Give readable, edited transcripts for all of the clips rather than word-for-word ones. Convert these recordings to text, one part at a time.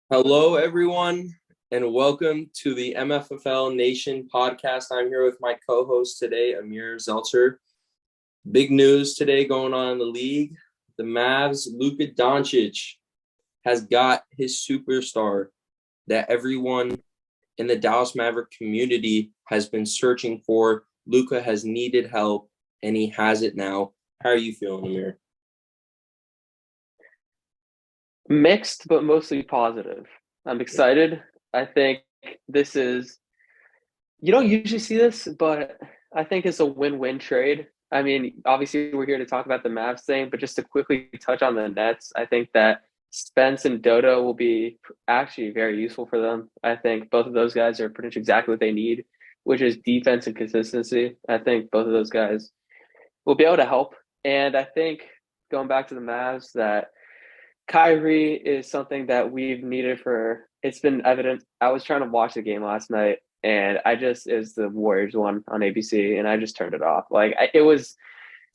Hello, everyone, and welcome to the Mffl Nation podcast. I'm here with my co-host today, Amir Zeltzer. Big news today going on in the league. The Mavs, Luka Doncic, has got his superstar that everyone in the Dallas Maverick community has been searching for. Luka has needed help, and he has it now. How are you feeling, Amir? Mixed, but mostly positive. I'm excited. I think this is, you don't usually see this, but I think it's a win-win trade. I mean, obviously, we're here to talk about the Mavs thing, but just to quickly touch on the Nets, I think that Spence and Dodo will be actually very useful for them. I think both of those guys are pretty much exactly what they need, which is defense and consistency. I think both of those guys will be able to help. And I think going back to the Mavs, that Kyrie is something that we've needed for it's been evident. I was trying to watch the game last night and I just is the Warriors one on ABC and I just turned it off. I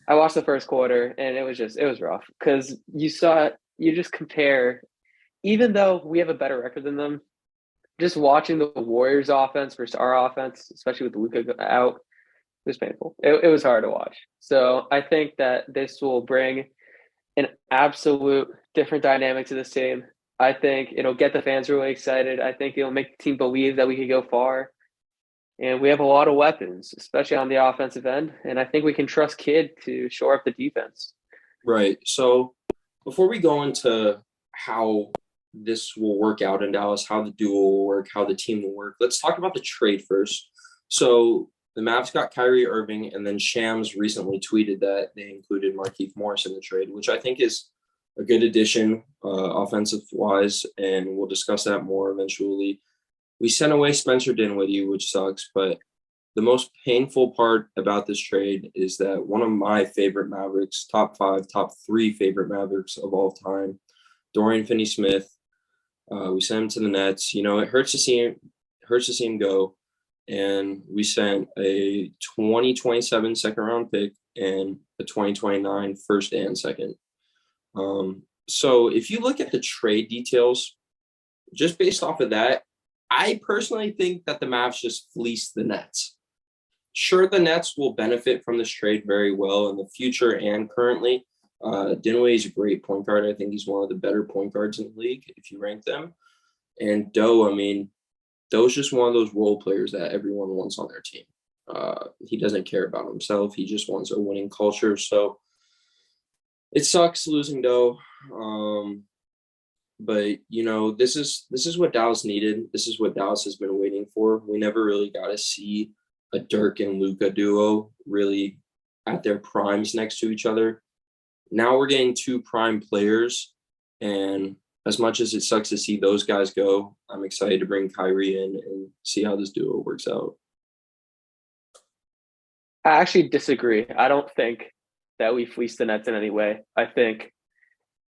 watched the first quarter and it was rough because you just compare, even though we have a better record than them, just watching the Warriors offense versus our offense, especially with Luka out, it was painful. It was hard to watch. So I think that this will bring an absolute different dynamic to this team. I think it'll get the fans really excited. I think it'll make the team believe that we could go far. And we have a lot of weapons, especially on the offensive end. And I think we can trust Kid to shore up the defense. Right. So before we go into how this will work out in Dallas, how the duo will work, how the team will work, let's talk about the trade first. So the Mavs got Kyrie Irving, and then Shams recently tweeted that they included Markieff Morris in the trade, which I think is a good addition, offensive wise, and we'll discuss that more eventually. We sent away Spencer Dinwiddie, which sucks, but the most painful part about this trade is that one of my favorite Mavericks, top five, top three favorite Mavericks of all time, Dorian Finney-Smith, we sent him to the Nets. You know, it hurts to see him go. And we sent a 2027 second round pick and a 2029 first and second. So if you look at the trade details, just based off of that, I personally think that the Mavs just fleeced the Nets. Sure, the Nets will benefit from this trade very well in the future and currently. Dinwiddie is a great point guard. I think he's one of the better point guards in the league if you rank them. And Doe, I mean, Doe's just one of those role players that everyone wants on their team. He doesn't care about himself. He just wants a winning culture. So it sucks losing Doe. But you know, this is what Dallas needed. This is what Dallas has been waiting for. We never really got to see a Dirk and Luka duo really at their primes next to each other. Now we're getting two prime players, and as much as it sucks to see those guys go, I'm excited to bring Kyrie in and see how this duo works out. I actually disagree. I don't think that we fleeced the Nets in any way. I think,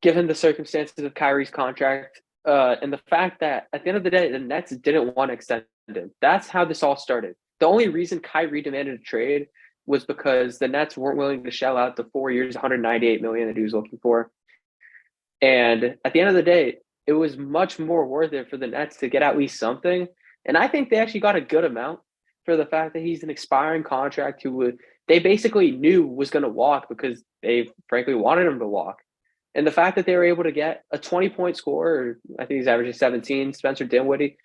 given the circumstances of Kyrie's contract, and the fact that at the end of the day, the Nets didn't want to extend him. That's how this all started. The only reason Kyrie demanded a trade was because the Nets weren't willing to shell out the 4 years, 198 million that he was looking for. And at the end of the day, it was much more worth it for the Nets to get at least something. And I think they actually got a good amount for the fact that he's an expiring contract they basically knew was going to walk because they frankly wanted him to walk. And the fact that they were able to get a 20-point scorer, I think he's averaging 17, Spencer Dinwiddie,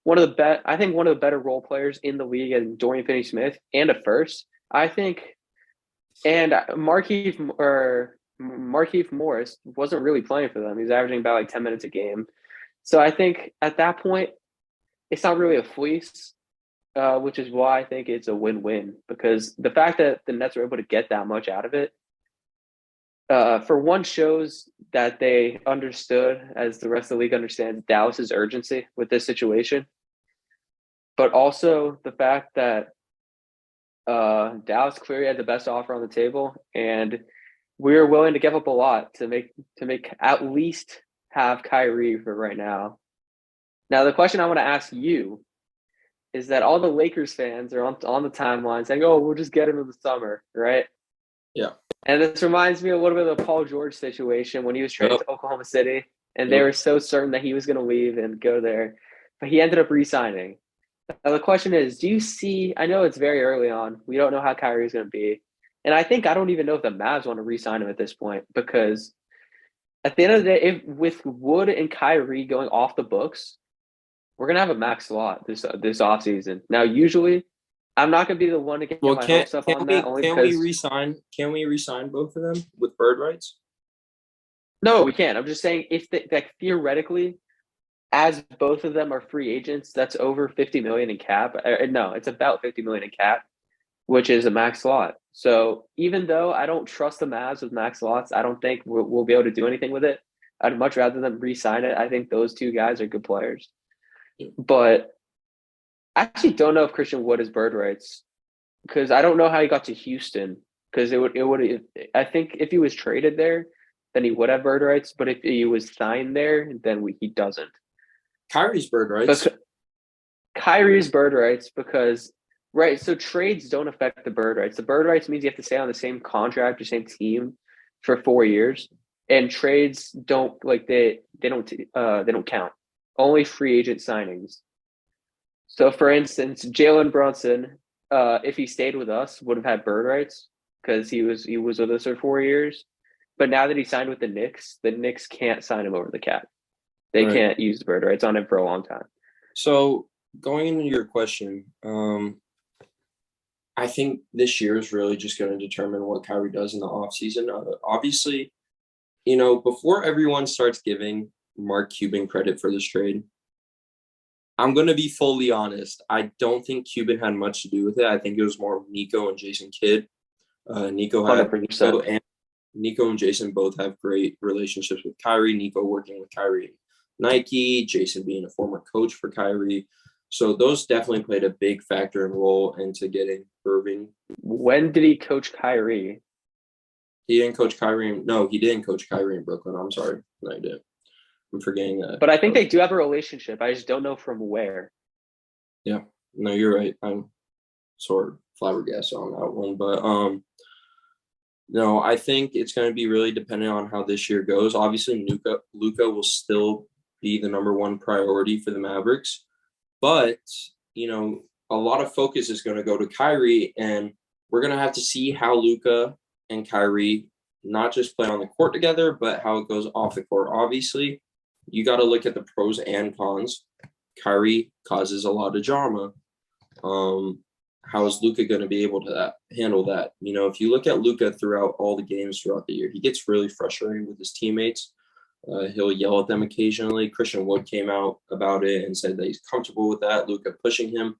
I think one of the better role players in the league, and Dorian Finney-Smith, and a first, I think. And Markieff Morris wasn't really playing for them. He's averaging about like 10 minutes a game. So I think at that point, it's not really a fleece, which is why I think it's a win-win, because the fact that the Nets were able to get that much out of it, for one, shows that they understood, as the rest of the league understands, Dallas's urgency with this situation. But also the fact that Dallas clearly had the best offer on the table, and we were willing to give up a lot to make at least have Kyrie for right now. Now, the question I want to ask you is that all the Lakers fans are on the timeline saying, "Oh, we'll just get him in the summer," right? Yeah. And this reminds me a little bit of the Paul George situation when he was traded Yep. to Oklahoma City. and they Yep. were so certain that he was going to leave and go there, but he ended up re-signing. Now the question is, do you see? I know it's very early on. We don't know how Kyrie is going to be, and I don't even know if the Mavs want to re-sign him at this point because at the end of the day, if with Wood and Kyrie going off the books, we're gonna have a max slot this offseason. Now, usually, I'm not gonna be the one to get Well, my hopes up on that, only can't we because resign? Can we resign both of them with bird rights? no, we can't. I'm just saying if like theoretically, as both of them are free agents, that's over 50 million in cap. No, it's about 50 million in cap, which is a max slot. So even though I don't trust the Mavs with max slots, I don't think we'll be able to do anything with it. I'd much rather them re-sign it. I think those two guys are good players, but I actually don't know if Christian Wood is bird rights because I don't know how he got to Houston. Because I think if he was traded there, then he would have bird rights. But if he was signed there, then he doesn't. Kyrie's bird rights. But Kyrie's bird rights because right, so trades don't affect the bird rights. The bird rights means you have to stay on the same contract or same team for 4 years, and trades don't they don't count. Only free agent signings. So, for instance, Jalen Brunson, if he stayed with us, would have had bird rights because he was with us for 4 years. But now that he signed with the Knicks can't sign him over the cap. They Right. can't use the bird rights on him for a long time. So going into your question, I think this year is really just going to determine what Kyrie does in the offseason. Obviously, before everyone starts giving Mark Cuban credit for this trade, I'm going to be fully honest. I don't think Cuban had much to do with it. I think it was more Nico and Jason Kidd. Nico 100%. and Jason both have great relationships with Kyrie. Nico working with Kyrie and Nike, Jason being a former coach for Kyrie. So those definitely played a big factor and role into getting Irving. When did he coach Kyrie? He didn't coach Kyrie. No, he didn't coach Kyrie in Brooklyn. I'm sorry. No, I didn't. I'm forgetting that. But I think they do have a relationship. I just don't know from where. Yeah. No, you're right. I'm sort of flabbergasted on that one. But no, I think it's going to be really dependent on how this year goes. Obviously, Luka will still be the number one priority for the Mavericks. But, a lot of focus is going to go to Kyrie, and we're going to have to see how Luka and Kyrie not just play on the court together, but how it goes off the court. Obviously, you got to look at the pros and cons. Kyrie causes a lot of drama. How is Luka going to be able to handle that? If you look at Luka throughout all the games throughout the year, he gets really frustrated with his teammates. He'll yell at them occasionally. Christian Wood came out about it and said that he's comfortable with that, Luka pushing him.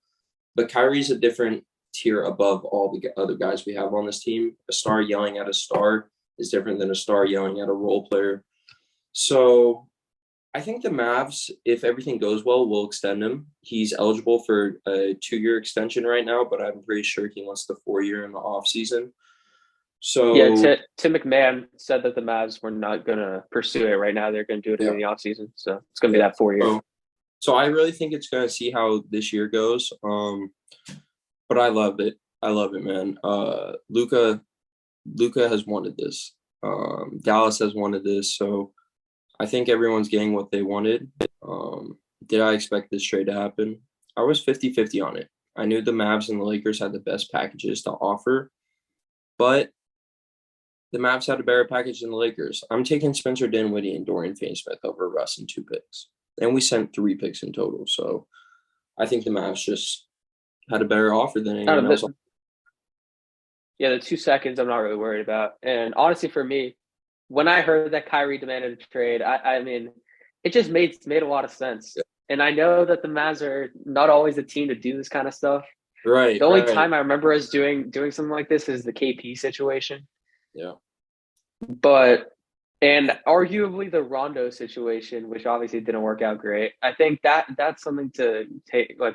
But Kyrie's a different tier above all the other guys we have on this team. A star yelling at a star is different than a star yelling at a role player. So I think the Mavs, if everything goes well, will extend him. He's eligible for a 2-year extension right now, but I'm pretty sure he wants the 4-year in the offseason. So yeah, Tim McMahon said that the Mavs were not going to pursue it right now. They're going to do it in the offseason. So it's going to be that 4 years. So I really think it's going to see how this year goes. But I love it. I love it, man. Luka has wanted this. Dallas has wanted this. So I think everyone's getting what they wanted. Did I expect this trade to happen? I was 50-50 on it. I knew the Mavs and the Lakers had the best packages to offer, but the Mavs had a better package than the Lakers. I'm taking Spencer Dinwiddie and Dorian Finney-Smith over Russ and 2 picks. And we sent 3 picks in total. So I think the Mavs just had a better offer than anyone else. Yeah, the 2 seconds I'm not really worried about. And honestly, for me, when I heard that Kyrie demanded a trade, I mean, it just made a lot of sense. Yeah. And I know that the Mavs are not always the team to do this kind of stuff. Right. The only time I remember us doing something like this is the KP situation. Yeah. And arguably the Rondo situation, which obviously didn't work out great. I think that's something to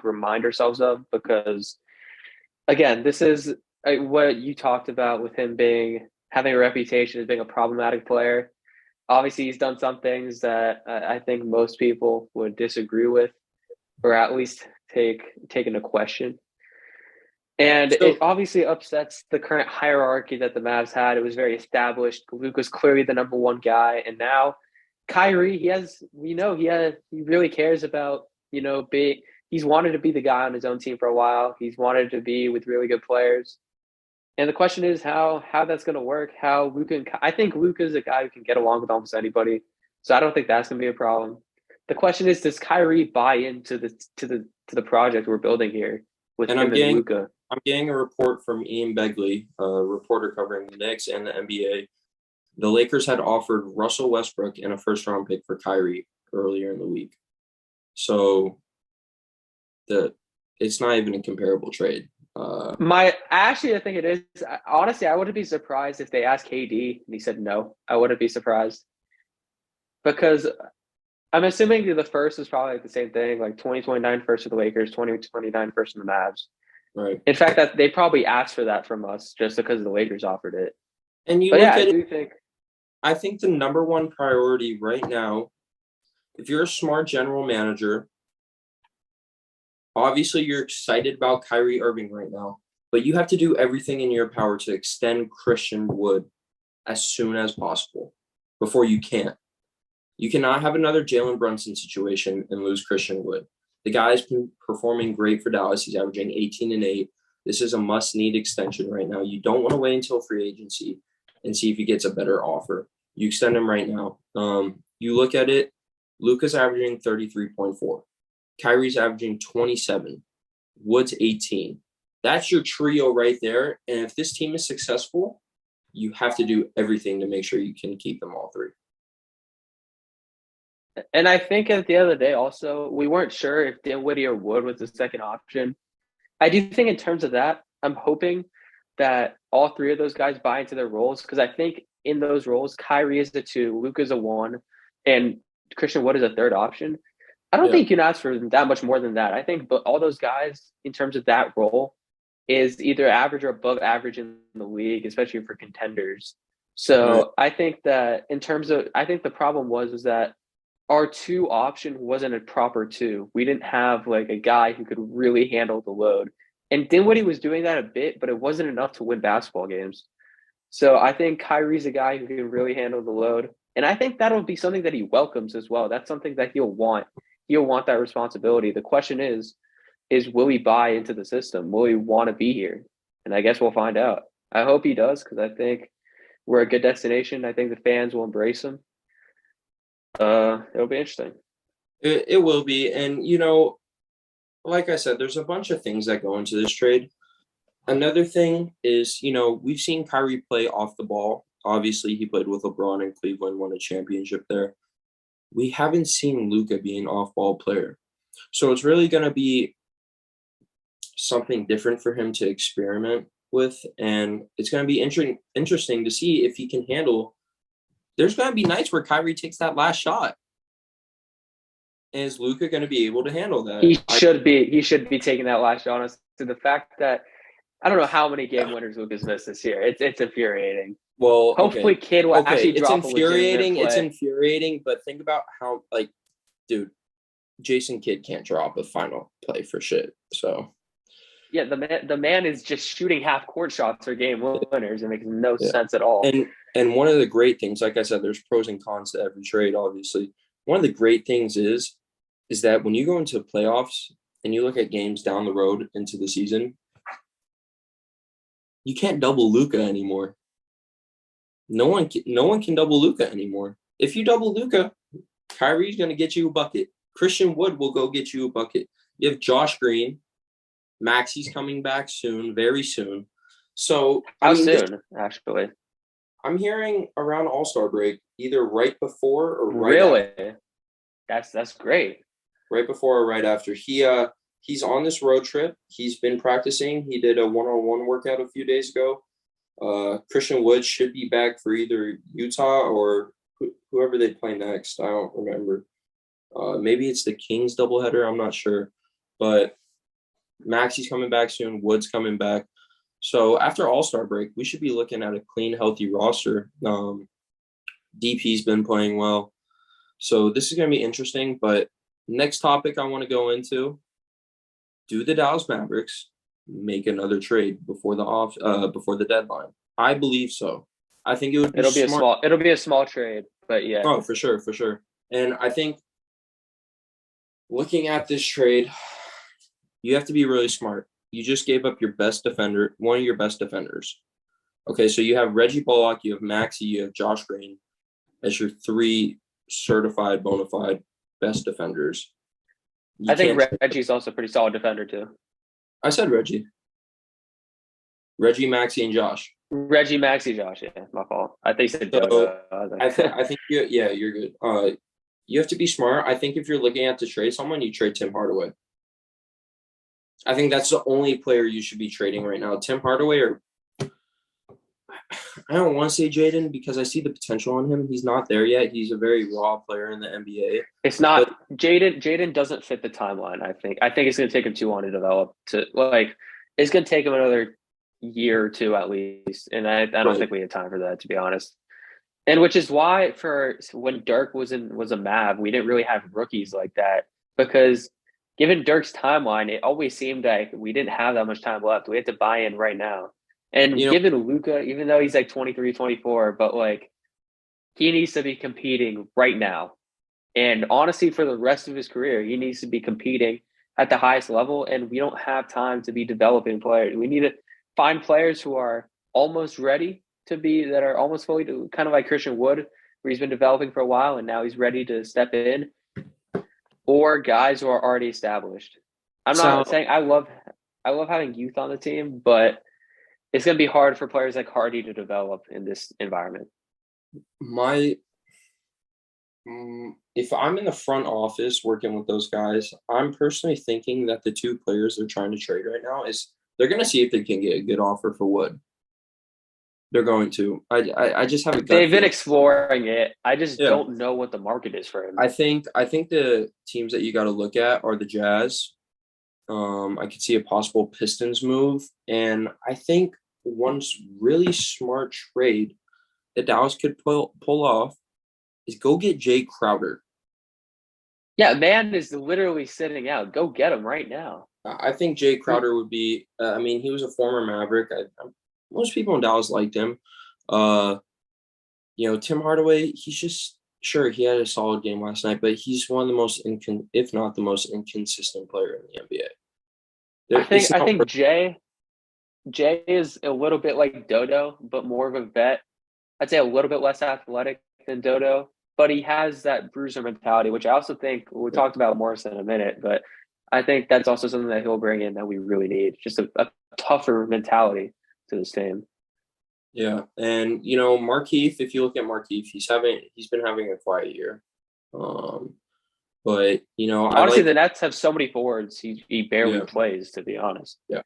remind ourselves of because, again, this is what you talked about with him having a reputation as being a problematic player. Obviously, he's done some things that I think most people would disagree with, or at least take into question. And it obviously upsets the current hierarchy that the Mavs had. It was very established. Luke was clearly the number one guy. And now Kyrie, he really cares about, he's wanted to be the guy on his own team for a while. He's wanted to be with really good players. And the question is how that's going to work. I think Luka is a guy who can get along with almost anybody. So I don't think that's going to be a problem. The question is, does Kyrie buy into the project we're building here with And him and Luka? I'm getting a report from Ian Begley, a reporter covering the Knicks and the NBA. The Lakers had offered Russell Westbrook and a first-round pick for Kyrie earlier in the week. So it's not even a comparable trade. I think it is. Honestly, I wouldn't be surprised if they asked KD and he said no. I wouldn't be surprised because I'm assuming the first is probably like the same thing, like 2029 first for the Lakers, 2029 first for the Mavs. Right. In fact, that they probably asked for that from us just because the Lakers offered it. And I think the number one priority right now, if you're a smart general manager, obviously you're excited about Kyrie Irving right now, but you have to do everything in your power to extend Christian Wood as soon as possible before you can't. You cannot have another Jalen Brunson situation and lose Christian Wood. The guy's been performing great for Dallas. He's averaging 18 and 8. This is a must-need extension right now. You don't want to wait until free agency and see if he gets a better offer. You extend him right now. You look at it, Luka's averaging 33.4. Kyrie's averaging 27. Wood's 18. That's your trio right there. And if this team is successful, you have to do everything to make sure you can keep them all three. And I think at the end of the day, also, we weren't sure if Dinwiddie or Wood was the second option. I do think in terms of that, I'm hoping that all three of those guys buy into their roles because I think in those roles, Kyrie is the 2, Luka's a 1, and Christian Wood is a third option. I don't think you can ask for that much more than that. I think but all those guys, in terms of that role, is either average or above average in the league, especially for contenders. So I think that I think the problem was that our 2 option wasn't a proper 2. We didn't have like a guy who could really handle the load. And Dinwiddie was doing that a bit, but it wasn't enough to win basketball games. So I think Kyrie's a guy who can really handle the load. And I think that'll be something that he welcomes as well. That's something that he'll want. He'll want that responsibility. The question is will he buy into the system? Will he want to be here? And I guess we'll find out. I hope he does because I think we're a good destination. I think the fans will embrace him. It'll be interesting. It will be. And, like I said, there's a bunch of things that go into this trade. Another thing is, we've seen Kyrie play off the ball. Obviously, he played with LeBron in Cleveland, won a championship there. We haven't seen Luka be an off-ball player. So it's really going to be something different for him to experiment with. And it's going to be interesting to see if he can handle. There's going to be nights where Kyrie takes that last shot. And is Luka going to be able to handle that? He should be taking that last shot. Honestly, the fact that I don't know how many game winners Luka's missed this year. It's infuriating. Well, hopefully, Kid will actually drop infuriating. a legitimate play. It's infuriating, but think about how, dude, Jason Kidd can't drop a final play for shit. So, yeah, the man is just shooting half court shots for game winners. It makes no sense at all. And one of the great things, like I said, there's pros and cons to every trade. Obviously, one of the great things is that when you go into playoffs and you look at games down the road into the season, you can't double Luka anymore. No one can double Luka anymore. If you double Luka, Kyrie's going to get you a bucket. Christian Wood will go get you a bucket. You have Josh Green. Maxi's coming back soon, very soon. So soon, actually? I'm hearing around All-Star break, either right before or right after. That's great. Right before or right after. He's on this road trip. He's been practicing. He did a one-on-one workout a few days ago. Christian Wood should be back for either Utah or whoever they play next. I don't remember. Maybe it's the Kings doubleheader. I'm not sure. But Maxi's coming back soon. Wood's coming back. So after All-Star break, we should be looking at a clean, healthy roster. DP's been playing well. So this is going to be interesting. But next topic I want to go into, do the Dallas Mavericks make another trade before the deadline? I believe so. I think it would be It'll be smart. a small trade, but yeah. Oh, for sure, for sure. And I think looking at this trade, you have to be really smart. You just gave up your best defender, one of your best defenders. Okay, so you have Reggie Bullock, you have Maxey, you have Josh Green as your three certified bona fide best defenders. I think Reggie's also a pretty solid defender too. I said Reggie. Reggie, Maxey, and Josh. Reggie, Maxey, Josh. Yeah, my fault. I think you said Dodo. I think you're good. You have to be smart. I think if you're looking at to trade someone, you trade Tim Hardaway. I think that's the only player you should be trading right now. Tim Hardaway, or I don't want to say Jaden because I see the potential in him. He's not there yet. He's a very raw player in the NBA. It's not Jaden doesn't fit the timeline, I think. I think it's gonna take him too long to develop it's gonna take him another year or two at least. And I don't think we have time for that, to be honest. And which is why for when Dirk was a Mav, we didn't really have rookies like that because given Dirk's timeline, it always seemed like we didn't have that much time left. We had to buy in right now. And given Luka, even though he's like 23, 24, but like he needs to be competing right now. And honestly, for the rest of his career, he needs to be competing at the highest level. And we don't have time to be developing players. We need to find players who are almost ready to be, that are almost fully, kind of like Christian Wood, where he's been developing for a while and now he's ready to step in, or guys who are already established. I'm not saying I love having youth on the team, but it's going to be hard for players like Hardy to develop in this environment. If I'm in the front office working with those guys, I'm personally thinking that the two players they're trying to trade right now is they're going to see if they can get a good offer for Wood. They're going to. I just have a gut They've been feeling. exploring it. I just don't know what the market is for him. I think the teams that you got to look at are the Jazz. I could see a possible Pistons move, and I think one really smart trade that Dallas could pull off is go get Jay Crowder. Yeah, man is literally sitting out. Go get him right now. I think Jay Crowder would be. He was a former Maverick. Most people in Dallas liked him. Tim Hardaway. He's just sure he had a solid game last night, but he's one of the most if not the most inconsistent player in the NBA. I think Jay is a little bit like Dodo, but more of a vet. I'd say a little bit less athletic than Dodo, but he has that bruiser mentality, which I also think we talked about Morrison in a minute, but I think that's also something that he'll bring in that we really need. Just a tougher mentality to this team. Yeah, and Markieff. If you look at Markieff, he's been having a quiet year. But honestly, the Nets have so many forwards. He barely plays, to be honest. Yeah.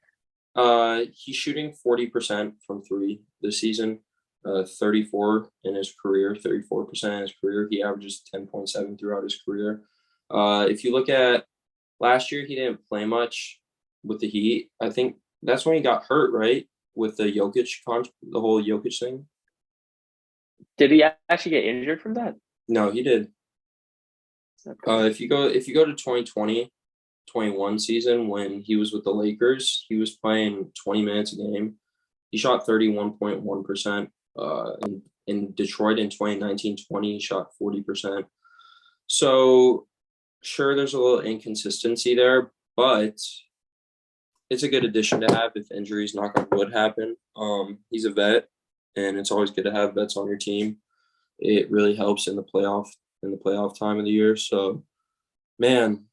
He's shooting 40% from three this season. 34 in his career, 34% in his career. He averages 10.7 throughout his career. If you look at last year, he didn't play much with the Heat. I think that's when he got hurt, right? With the the whole Jokic thing. Did he actually get injured from that? No, he did. If you go to 2020-21 season when he was with the Lakers, he was playing 20 minutes a game. He shot 31.1%. In Detroit in 2019-20, he shot 40%. So sure, there's a little inconsistency there, but it's a good addition to have if injuries, knock on wood, happen. He's a vet, and it's always good to have vets on your team. It really helps in the playoff time of the year. So, man,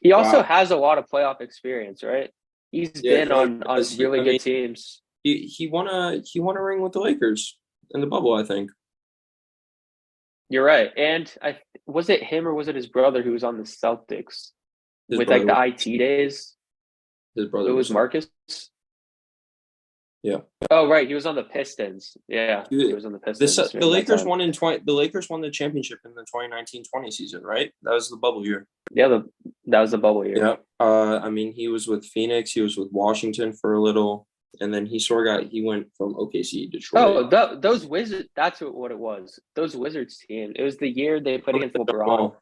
he also has a lot of playoff experience, right? He's been on really good teams. He won a ring with the Lakers in the bubble, I think. You're right. And was it him or was it his brother who was on the Celtics with like the IT days? His brother. It was Marcus. Yeah. Oh, right. He was on the Pistons. Yeah, he was on the Pistons. The Lakers won The Lakers won the championship in the 2019-20 season, right? That was the bubble year. Yeah, that was the bubble year. Yeah. He was with Phoenix. He was with Washington for a little, and then he went from OKC, Detroit. Oh, those Wizards. That's what it was. Those Wizards team. It was the year they played against LeBron.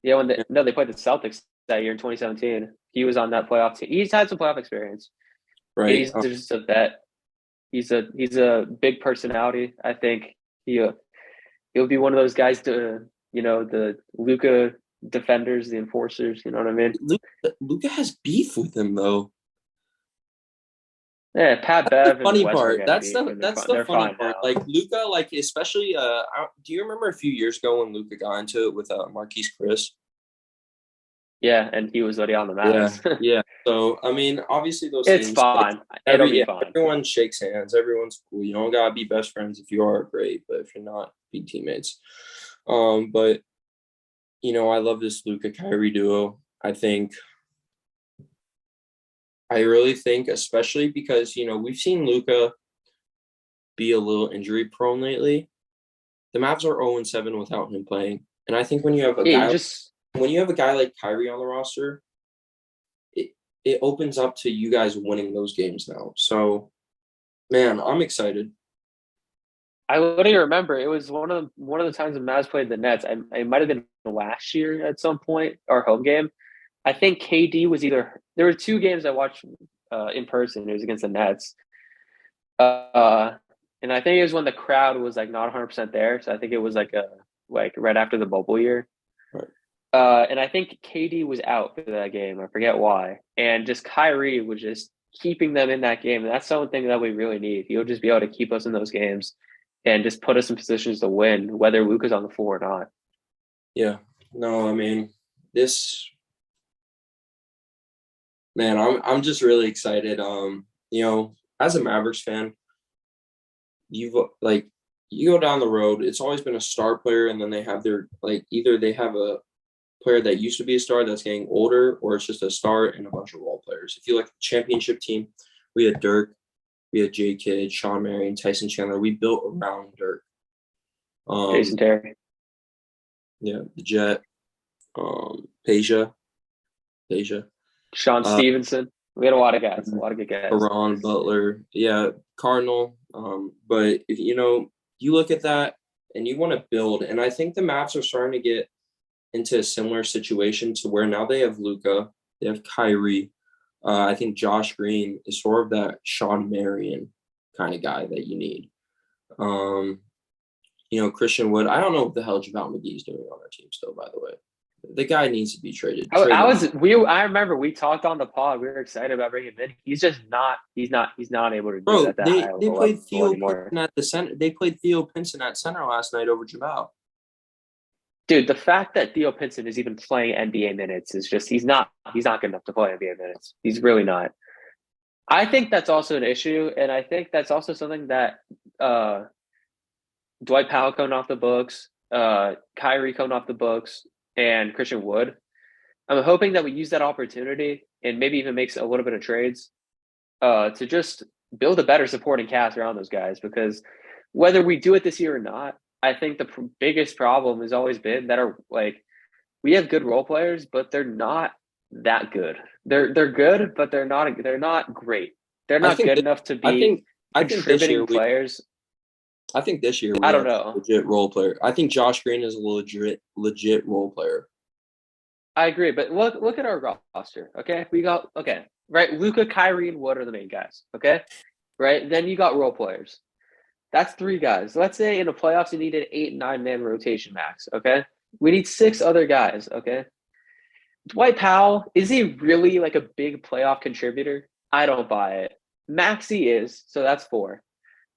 Yeah, they played the Celtics that year in 2017. He was on that playoff team. He's had some playoff experience. Right. He's just a vet. He's a big personality. I think he'll be one of those guys to the Luca defenders, the enforcers. You know what I mean? Luca has beef with him though. Yeah, Pat The Bev and funny Westbrook part. had That's beef, the and they're that's fine. the They're funny fine part. now. Like Luca, like especially do you remember a few years ago when Luca got into it with Marquise Chris? Yeah, and he was already on the Yeah, Mavs. yeah. So I mean, obviously those It's things like fine. It'll be yeah, fine. everyone shakes hands, everyone's cool. You don't gotta be best friends. If you are, great, but if you're not, be teammates. But I love this Luca Kyrie duo. I really think, especially because we've seen Luca be a little injury prone lately. The Mavs are 0-7 without him playing, and I think Yeah, you just when you have a guy like Kyrie on the roster, it it opens up to you guys winning those games now. So, man, I'm excited. I literally remember it was one of the times the Mavs played the Nets. It might have been last year at some point, our home game. I think KD was either there were two games I watched in person. It was against the Nets, uh, and I think it was when the crowd was like not 100% there. So I think it was like right after the bubble year. Right. And I think KD was out for that game. I forget why. And just Kyrie was just keeping them in that game. And that's something that we really need. He'll just be able to keep us in those games and just put us in positions to win, whether Luka's on the floor or not. Yeah. No, I mean, this man, I'm just really excited. As a Mavericks fan, you've like you go down the road, it's always been a star player, and then they have their like either they have a player that used to be a star that's getting older, or it's just a star and a bunch of role players. If you like the championship team, we had Dirk, we had J Kidd, Sean Marion, Tyson Chandler. We built around Dirk. Jason Um, Terry. yeah, the Jet, Peja, Sean uh, Stevenson. We had a lot of guys, a lot of good guys. Caron Butler, yeah, Cardinal. But if you look at that and you want to build, and I think the Mavs are starting to get into a similar situation to where now they have Luca, they have Kyrie. I think Josh Green is sort of that Sean Marion kind of guy that you need. Um, Christian Wood. I don't know what the hell Javale McGee's doing on our team still, by the way. The guy needs to be traded. I, Trade I him. was we. I remember we talked on the pod. We were excited about bringing him in. He's just not. He's not able to do it Bro, at that high they of a level played Theo anymore. Pinson at the center. They played Theo Pinson at center last night over Javale. Dude, the fact that Theo Pinson is even playing NBA minutes is just he's not good enough to play NBA minutes. He's really not. I think that's also an issue, and I think that's also something that uh, Dwight Powell coming off the books, Kyrie coming off the books, and Christian Wood. I'm hoping that we use that opportunity and maybe even makes a little bit of trades to just build a better supporting cast around those guys. Because whether we do it this year or not, I think the biggest problem has always been that we have good role players, but they're not that good. They're good, but they're not great. They're I not think good this, enough to I be think I think this year contributing we players. I think this year we I don't have know. a legit role player. I think Josh Green is a legit role player. I agree, but look at our roster. Okay, we got right. Luca, Kyrie, and Wood are the main guys. Okay, right. Then you got role players. That's three guys. Let's say in the playoffs you need an 8-9 man rotation max. Okay, we need six other guys. Okay, Dwight Powell, is he really like a big playoff contributor? I don't buy it. Maxey is, so that's four.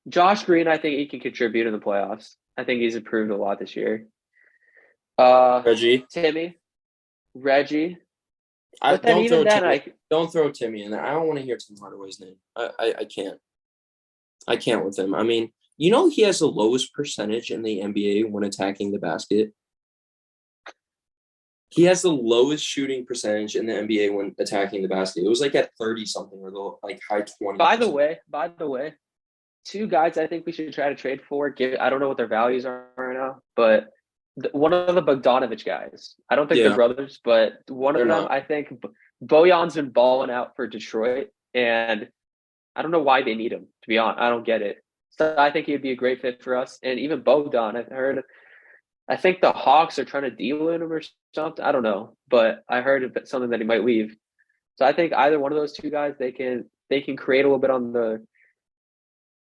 Josh Green, I think he can contribute in the playoffs. I think he's improved a lot this year. Reggie, Timmy, Reggie, I but then don't even throw then, Timmy. Don't throw Timmy in there. I don't want to hear Tim Hardaway's name. I can't. I can't with him. I mean, he has the lowest percentage in the NBA when attacking the basket. He has the lowest shooting percentage in the NBA when attacking the basket. It was like at 30 something or the like high 20. by the way, two guys I think we should try to trade for. I don't know what their values are right now, but one of the Bogdanovich guys. I don't think they're Yeah, brothers, but one they're of them, not. I think Bojan's been balling out for Detroit, and I don't know why they need him. To be honest, I don't get it. So I think he'd be a great fit for us, and even Bogdan. I've heard. I think the Hawks are trying to deal in him or something. I don't know, but I heard something that he might leave. So I think either one of those two guys, they can create a little bit on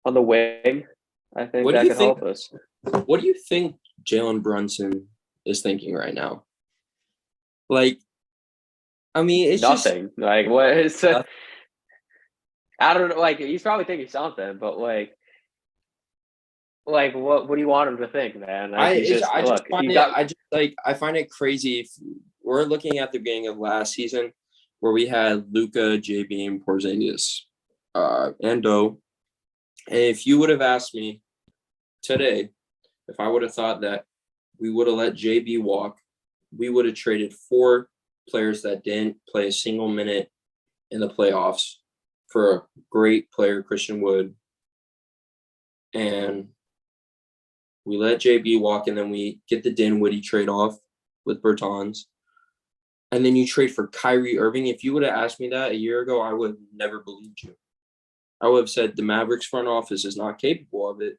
on the wing. I think What do that you could think? help us. What do you think Jalen Brunson is thinking right now? Like, I mean, it's just Nothing. Like what is uh, I don't know. Like he's probably thinking something, but like what do you want him to think, man? Like he's just I just look. find You it got I find it crazy if we're looking at the beginning of last season where we had Luka, JB, and Porzingis, and Doe. And if you would have asked me today, if I would have thought that we would have let JB walk, we would have traded 4 players that didn't play a single minute in the playoffs for a great player, Christian Wood, and we let JB walk, and then we get the Dinwiddie trade off with Bertans. And then you trade for Kyrie Irving. If you would have asked me that a year ago, I would have never believed you. I would have said the Mavericks front office is not capable of it.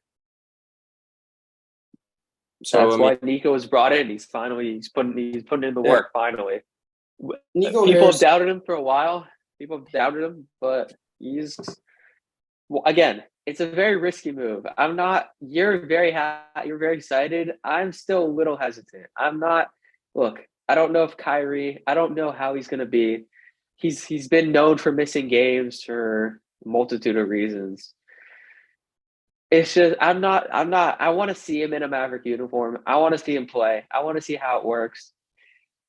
So that's I mean, why Nico was brought in. He's putting in the yeah, work finally. Nico People have Harris. doubted him for a while. People have doubted him, but he's again. It's a very risky move. I'm not. You're very happy. You're very excited. I'm still a little hesitant. I'm not. Look, I don't know if Kyrie. I don't know how he's going to be. He's been known for missing games for a multitude of reasons. It's just I'm not. I want to see him in a Maverick uniform. I want to see him play. I want to see how it works.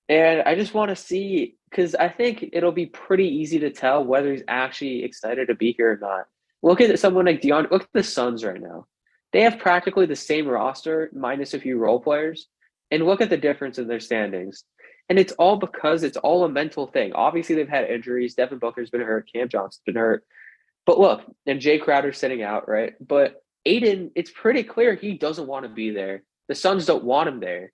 And I just want to see because I think it'll be pretty easy to tell whether he's actually excited to be here or not. Look at someone like Dion. Look at the Suns right now. They have practically the same roster minus a few role players, and look at the difference in their standings. And it's all because it's all a mental thing. Obviously, they've had injuries. Devin Booker's been hurt. Cam Johnson's been hurt. But look, and Jay Crowder's sitting out, right? But Aiden, it's pretty clear he doesn't want to be there. The Suns don't want him there.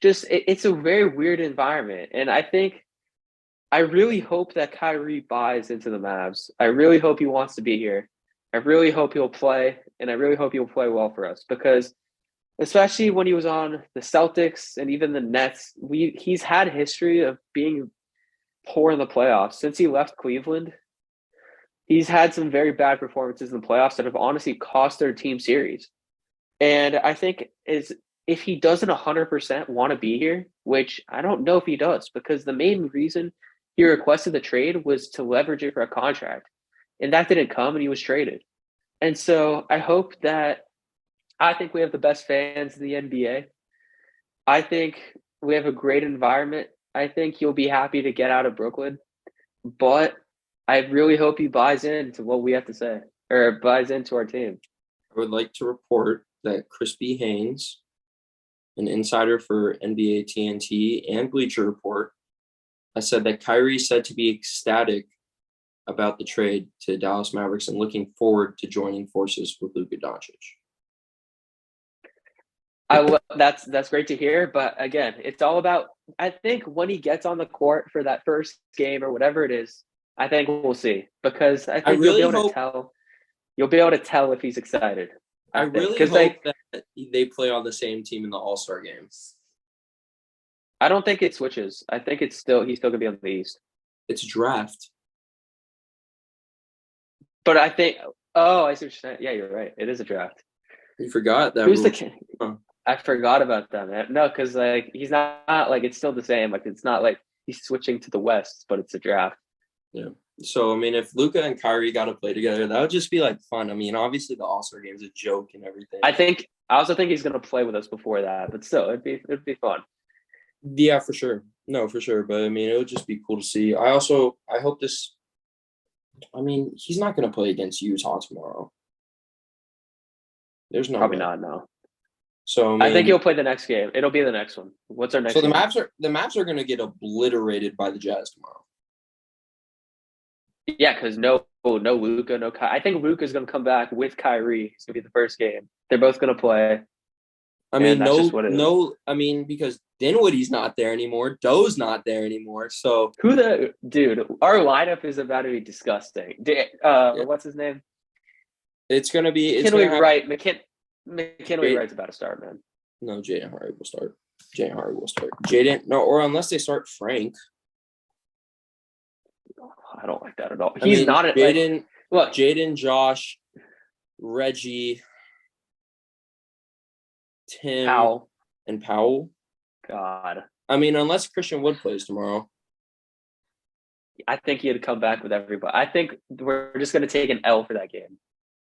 It's a very weird environment, and I really hope that Kyrie buys into the Mavs. I really hope he wants to be here. I really hope he'll play, and I really hope he'll play well for us because, especially when he was on the Celtics and even the Nets, he's had history of being poor in the playoffs since he left Cleveland. He's had some very bad performances in the playoffs that have honestly cost their team series. And I think is if he doesn't 100% want to be here, which I don't know if he does, because the main reason he requested the trade was to leverage it for a contract. And that didn't come and he was traded. And so I think we have the best fans in the NBA. I think we have a great environment. I think he'll be happy to get out of Brooklyn. But I really hope he buys into what we have to say or buys into our team. I would like to report that Crispy Haynes, an insider for NBA TNT and Bleacher Report, has said that Kyrie is said to be ecstatic about the trade to Dallas Mavericks and looking forward to joining forces with Luka Doncic. That's great to hear, but again, it's all about. I think when he gets on the court for that first game or whatever it is, I think we'll see because I think really hope you'll be able to tell if he's excited. I really hope that they play on the same team in the All-Star game. I don't think it switches. I think he's still gonna be on the East. It's draft. But I think I see what you're saying. Yeah, you're right. It is a draft. You forgot that. Who's I forgot about that, man. No, because like he's not like it's still the same. Like it's not like he's switching to the West, but it's a draft. Yeah. So I mean, if Luka and Kyrie got to play together, that would just be like fun. I mean, obviously the All-Star game is a joke and everything. I also think he's gonna play with us before that, but still, it'd be fun. Yeah, for sure. No, for sure. But I mean, it would just be cool to see. I hope this. I mean, he's not going to play against Utah tomorrow. There's no Probably way. not. No. So I think he'll play the next game. It'll be the next one. What's our next? So game? the Mavs are going to get obliterated by the Jazz tomorrow. Yeah, because no Luka, no Kyrie. I think Luka's going to come back with Kyrie. It's going to be the first game. They're both going to play. I mean, I mean, because Dinwiddie's not there anymore. Doe's not there anymore. So dude? Our lineup is about to be disgusting. What's his name? It's going to be. McKinley Wright. McKinley Wright's about to start, man. No, Jaden Hardy will start. Or unless they start Frank. I don't like that at all. He's not at Jaden. Look, Jaden, Josh, Reggie, Tim, Powell. and Powell. God. I mean, unless Christian Wood plays tomorrow. I think he'd come back with everybody. I think we're just going to take an L for that game,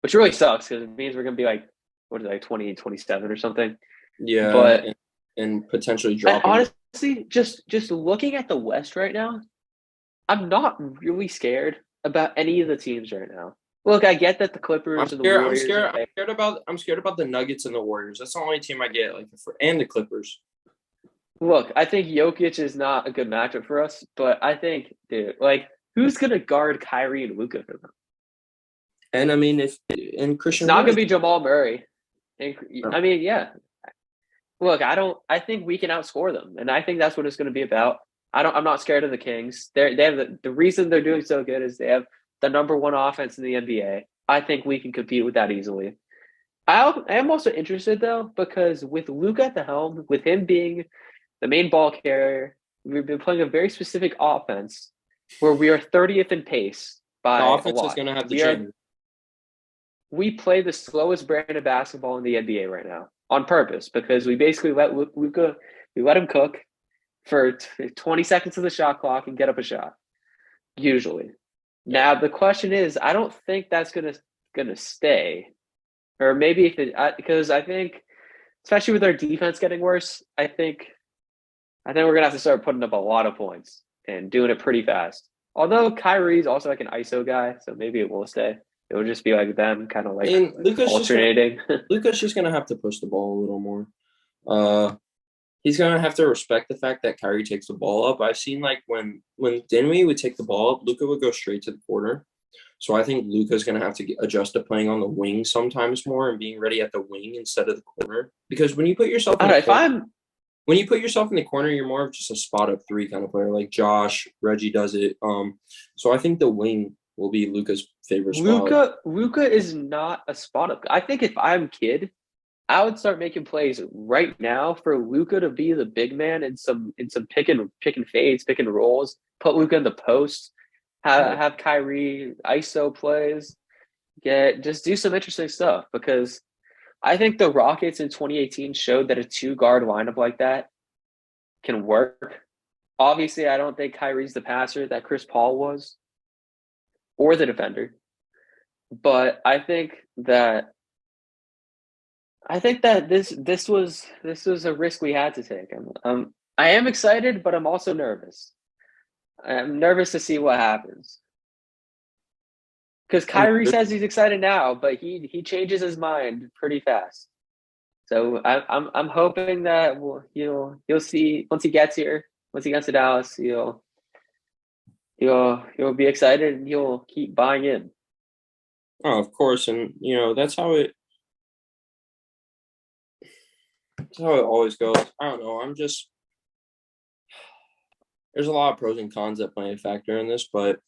which really sucks because it means we're going to be like, what is it, like 20, 27 or something. Yeah, but and potentially dropping. Honestly, just looking at the West right now, I'm not really scared about any of the teams right now. Look, I get that the Clippers and the Warriors. I'm scared about the Nuggets and the Warriors. That's the only team I get, and the Clippers. Look, I think Jokic is not a good matchup for us, but I think, dude, who's gonna guard Kyrie and Luka for them? And I mean, Christian, it's not gonna be Jamal Murray. And, no. I mean, yeah. Look, I think we can outscore them, and I think that's what it's going to be about. I'm not scared of the Kings. They have the reason they're doing so good is they have the number one offense in the NBA. I think we can compete with that easily. I am also interested though because with Luka at the helm, with him being the main ball carrier, we've been playing a very specific offense where we are 30th in pace by the offense a lot. is going to have to change. We play the slowest brand of basketball in the NBA right now on purpose because we basically let Luka, we let him cook for 20 seconds of the shot clock and get up a shot. Usually. Now the question is, I don't think that's gonna stay, or maybe because I think, especially with our defense getting worse, I think we're gonna have to start putting up a lot of points and doing it pretty fast. Although Kyrie's also like an ISO guy, so maybe it will stay. It would just be like them, kind of like alternating. Luka's just gonna have to push the ball a little more. He's gonna have to respect the fact that Kyrie takes the ball up. I've seen when Dinwiddie would take the ball up, Luka would go straight to the corner. So I think Luka's gonna have to adjust to playing on the wing sometimes more and being ready at the wing instead of the corner. Because when you put yourself in the corner, you're more of just a spot up three kind of player, like Josh, Reggie does it. So I think the wing will be Luka's favorite spot. Luka is not a spot up. I think if I'm Kid, I would start making plays right now for Luka to be the big man in some pick and fades, pick and rolls. Put Luka in the post. Have Kyrie ISO plays. Just do some interesting stuff because I think the Rockets in 2018 showed that a 2-guard lineup like that can work. Obviously, I don't think Kyrie's the passer that Chris Paul was or the defender. But I think that this was a risk we had to take. I am excited, but I'm also nervous. I'm nervous to see what happens. Because Kyrie says he's excited now, but he changes his mind pretty fast. So I'm hoping that you'll see once he gets here, once he gets to Dallas, he'll be excited and he'll keep buying in. Oh, of course, and that's how it always goes. I don't know. There's a lot of pros and cons that play a factor in this, but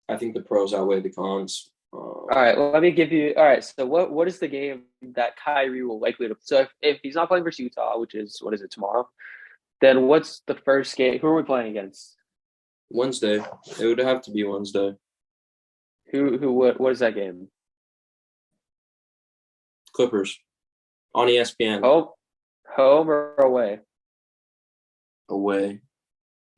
I think the pros outweigh the cons. All right, well, let me give you. All right, so what is the game that Kyrie will likely to? So if he's not playing versus Utah, which is what is it tomorrow? Then what's the first game? Who are we playing against? Wednesday. It would have to be Wednesday. What is that game? Clippers on ESPN. Home or away? Away.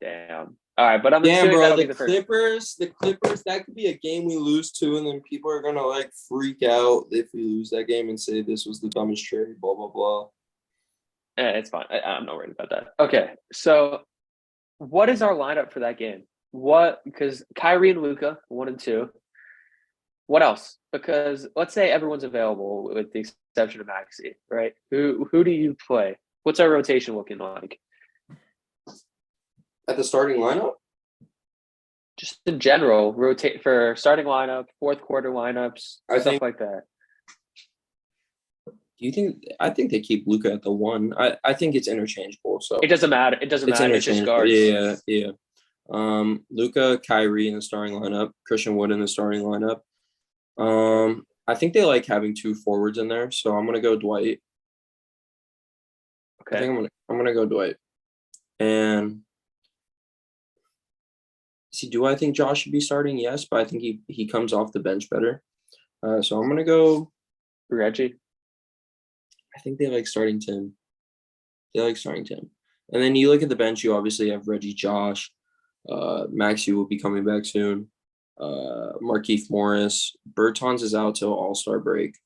Damn. All right, but I'm assuming bro. That'll the be the Clippers. The Clippers. That could be a game we lose to, and then people are gonna freak out if we lose that game and say this was the dumbest trade. Blah blah blah. It's fine. I'm not worried about that. Okay, so what is our lineup for that game? Because Kyrie and Luka, 1 and 2. What else? Because let's say everyone's available with the exception of Maxey, right? Who do you play? What's our rotation looking like? At the starting lineup? Just in general, rotate for starting lineup, fourth quarter lineups, stuff like that. Do you think? I think they keep Luka at the 1. I think it's interchangeable. So it doesn't matter. It's just guards. Yeah. Luka, Kyrie in the starting lineup, Christian Wood in the starting lineup. I think they like having 2 forwards in there, so I'm gonna go Dwight. Okay. I think I'm gonna go Dwight. And do I think Josh should be starting? Yes, but I think he comes off the bench better. So I'm gonna go Reggie. I think they like starting Tim. And then you look at the bench, you obviously have Reggie, Josh, Maxey will be coming back soon. Markieff Morris. Bertans is out till All-Star break.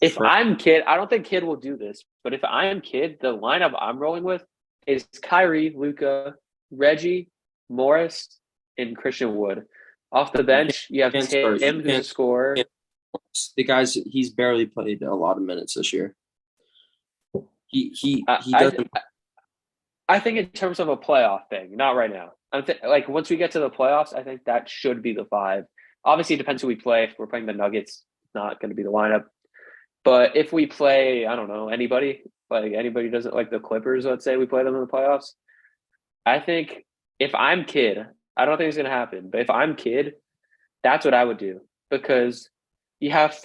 If I'm Kid, I don't think Kid will do this, but if I'm Kid, the lineup I'm rolling with is Kyrie, Luka, Reggie, Morris, and Christian Wood. Off the bench, you have Tim, who's a scorer. The guy's he's barely played a lot of minutes this year. He doesn't. I think in terms of a playoff thing, not right now. Like once we get to the playoffs, I think that should be the 5. Obviously, it depends who we play. If we're playing the Nuggets, it's not going to be the lineup. But if we play, I don't know, anybody doesn't like the Clippers, let's say we play them in the playoffs. I think if I'm Kid, I don't think it's going to happen. But if I'm Kid, that's what I would do because you have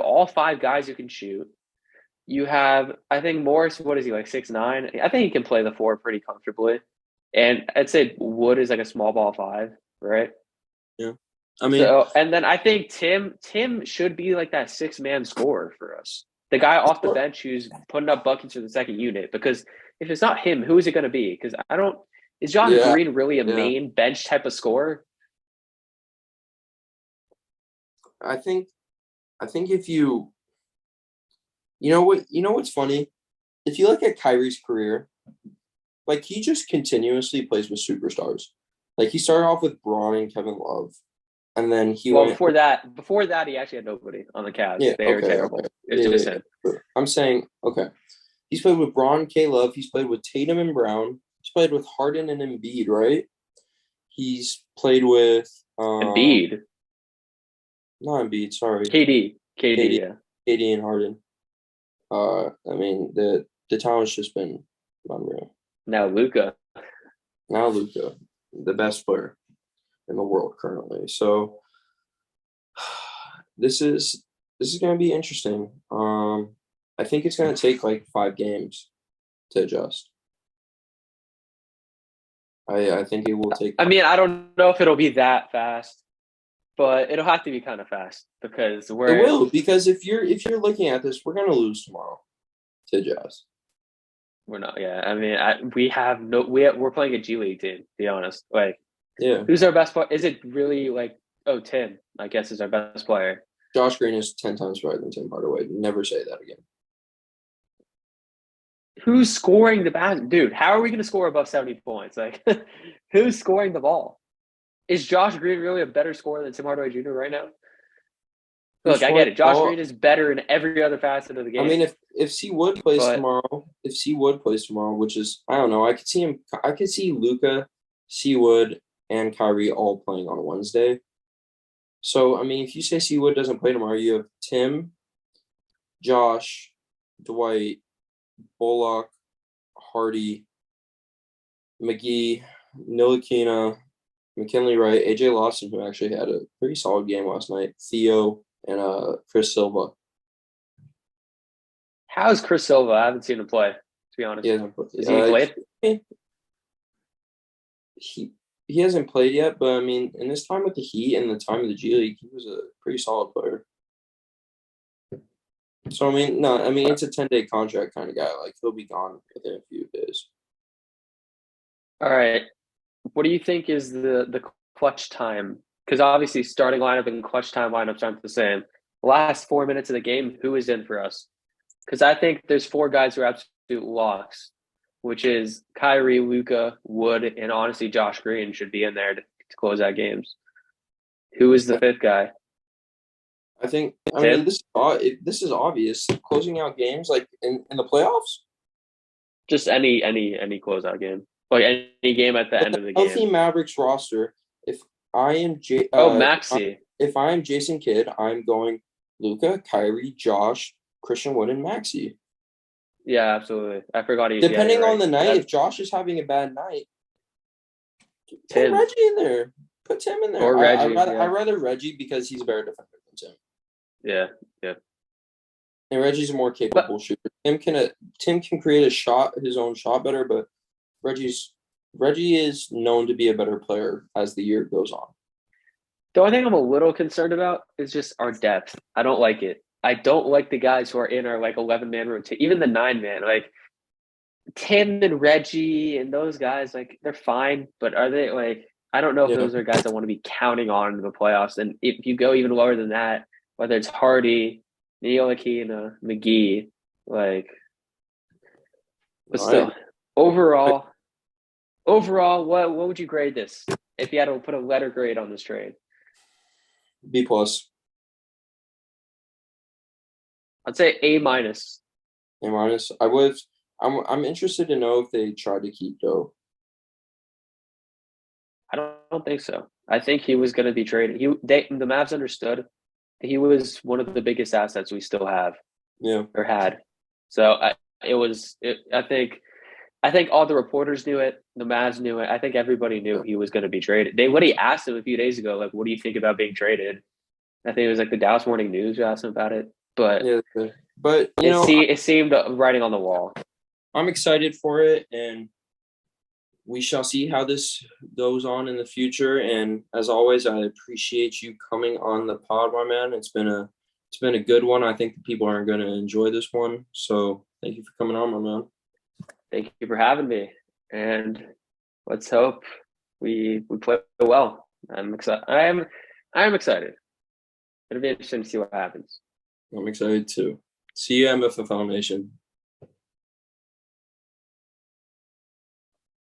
all 5 guys who can shoot. You have, I think Morris, what is he, like 6'9"? I think he can play the 4 pretty comfortably. And I'd say Wood is like a small ball 5, right? Yeah. I mean, and then I think Tim should be like that 6-man scorer for us. The guy off the bench who's putting up buckets for the second unit. Because if it's not him, who is it going to be? Because is John Green really a main bench type of scorer? I think if you know what's funny? If you look at Kyrie's career, like he just continuously plays with superstars. Like he started off with Braun and Kevin Love. And then before that, he actually had nobody on the Cavs. Yeah, they were terrible. Okay. It's just him. I'm saying, okay. He's played with Braun, K. Love. He's played with Tatum and Brown. He's played with Harden and Embiid, right? He's played with Embiid. Not Embiid, sorry. KD, yeah. KD and Harden. I mean, the talent's just been unreal. Now Luka, the best player in the world currently. So this is going to be interesting. I think it's going to take like 5 games to adjust. I think it will take. I mean, I don't know if it'll be that fast, but it'll have to be kind of fast because it will. Because if you're looking at this, we're going to lose tomorrow to Jazz. We're not. Yeah, I mean, we're playing a G League team. To be honest, like. Yeah. Who's our best player? Is it really like Tim? I guess is our best player. Josh Green is 10 times better than Tim Hardaway. Never say that again. Who's scoring the basket? Dude, how are we going to score above 70 points? Like, who's scoring the ball? Is Josh Green really a better scorer than Tim Hardaway Jr. right now? Look, I get it. Josh Green is better in every other facet of the game. I mean, if C Wood plays tomorrow, which is, I don't know, I could see Luka, C Wood, and Kyrie all playing on Wednesday. So, I mean, if you say C Wood doesn't play tomorrow, you have Tim, Josh, Dwight, Bullock, Hardy, McGee, Ntilikina, McKinley Wright, AJ Lawson, who actually had a pretty solid game last night, Theo, and Chris Silva. How's Chris Silva? I haven't seen him play, to be honest. Is he played? He hasn't played yet, but I mean, in his time with the Heat and the time of the G League, he was a pretty solid player. So I mean, it's a 10-day contract kind of guy. Like he'll be gone within a few days. All right, what do you think is the clutch time? Because obviously, starting lineup and clutch time lineups aren't the same. The last 4 minutes of the game, who is in for us? Because I think there's 4 guys who are absolute locks, which is Kyrie, Luka, Wood, and honestly Josh Green should be in there to close out games. Who is the 5th guy? I mean, this is obvious. Closing out games like in the playoffs? Just any closeout game. Like any game at the end of the game. Healthy Mavericks roster, if I am Maxey. If I am Jason Kidd, I'm going Luka, Kyrie, Josh, Christian Wood, and Maxey. Yeah, absolutely. I forgot he. Depending on the night, if Josh is having a bad night, put Reggie in there. Put Tim in there. Or Reggie. I'd rather Reggie because he's a better defender than Tim. Yeah. And Reggie's a more capable shooter. Tim can create his own shot better, but Reggie is known to be a better player as the year goes on. The only thing I'm a little concerned about is just our depth. I don't like it. I don't like the guys who are in our like 11-man rotation, even the 9-man. Like Tim and Reggie and those guys, like they're fine, but are they like? I don't know if Yeah. those are guys I want to be counting on in the playoffs. And if you go even lower than that, whether it's Hardy, Ntilikina, McGee, like, but All right. still, overall, what would you grade this if you had to put a letter grade on this trade? B plus, I'd say A minus. A minus. I was. I'm interested to know if they tried to keep Doe. I don't think so. I think he was going to be traded. The Mavs understood he was one of the biggest assets we still have Yeah. or had. So I think all the reporters knew it. The Mavs knew it. I think everybody knew he was going to be traded. They what he asked him a few days ago, like, what do you think about being traded? I think it was like the Dallas Morning News who asked him about it. But Yeah. But it seemed writing on the wall. I'm excited for it, and we shall see how this goes on in the future. And as always, I appreciate you coming on the pod, my man. It's been a good one. I think the people are going to enjoy this one. So thank you for coming on, my man. Thank you for having me, and let's hope we play well. I'm excited. I am excited. It'll be interesting to see what happens. I'm excited too. See you at Mffl Nation.